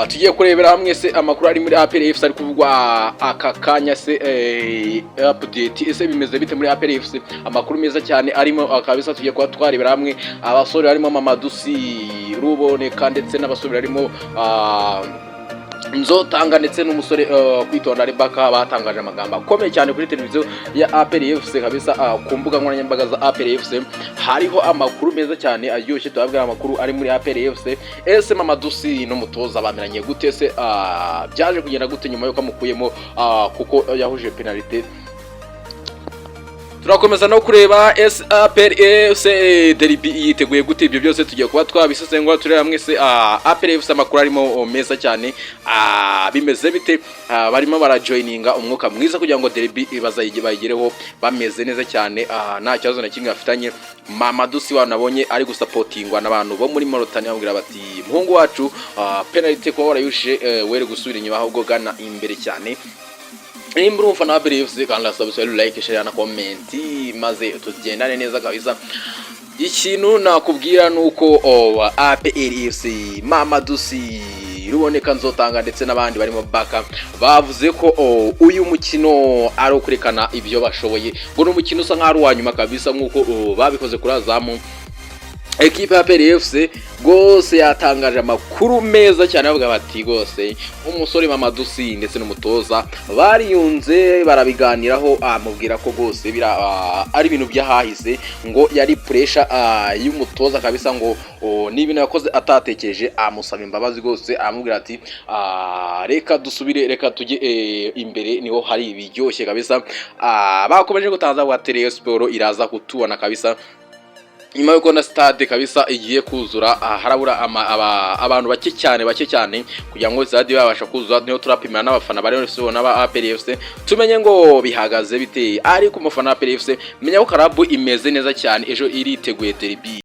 tugiye kurebera hamwe se amakuru ari muri APR FC ari kuvugwa aka kanya se update ese bimeze bite muri APR FC, amakuru meza cyane arimo akabisa. Tugiye kuba twarebera hamwe abasore barimo Mamadou Sy Ruboneka ndetse n'abasore barimo Nzotanga ndetse n'umusore kwitonda Rebecca batangaje amagambo akomeye cyane kuri televiziyo ya APR FC kabisa. Ku mbuga nkoranyambaga za APR FC hariho amakuru meza cyane aryoshye. Tubabwira amakuru ari muri APR FC. Ese Mamadou Sy n'umutoza bameranye gute se, byaje kugenda gute nyuma yuko amukuyemo kuko yahuje penalty. Turakomeza no kureba APR FC derby yiteguye gute, ibyo byose tugiye kuba twabisesengura tureba hamwe se APR FC amakuru arimo meza cyane bimeze bite, barimo barajoininga umwuka mwiza kugira ngo derby bayigereho bameze neza cyane, nta kibazo na kimwe bafitanye. Mamadou Sy wanabonye ari gusapotingwa n'abantu bo muri Mauritania bamubwira bati muhungu wacu penalty ko warayushije were gusubira inyuma ahubwo gana imbere cyane. Nimba umufana wa APR FC kandi subscribe, like, share na comment maze tugendane neza kabisa. Ikintu nakubwira nuko APR FC Mamadou Sy Ruboneka Nzotanga ndetse n'abandi barimo baka bavuze ko uyu mukino ari ukurekana ibyo bashoboye, ngo n'umukino usa nk'ari wa nyuma kabisa nk'uko babikoze kuri Azamu. Ekipe ya APR FC gose yatangaje amakuru meza cyane bavuga bati gose umusore Mamadou Sy ndetse n'umutoza bariyunze barabiganiraho, amubwira ko gose ari ibintu byahahise, ngo yari pressure y'umutoza kabisa, ngo n'ibintu yakoze atatekereje. Amusaba imbabazi gose, amubwira ati reka dusubire, reka tujye imbere niho hari ibiryoshye kabisa. Bakomeje gutangaza ngo APR Sport iraza kutubona kabisa nyuma yuko na stade kabisa igiye kuzura. Harabura abantu bake cyane kugira ngo stade babasha kuzura. Niyo turapimira n'abafana bari n'aba ba APR FC tumenye ngo bihagaze bite. Ariko umufana wa APR FC menya ko karabu imeze neza cyane, ejo iriteguye derby.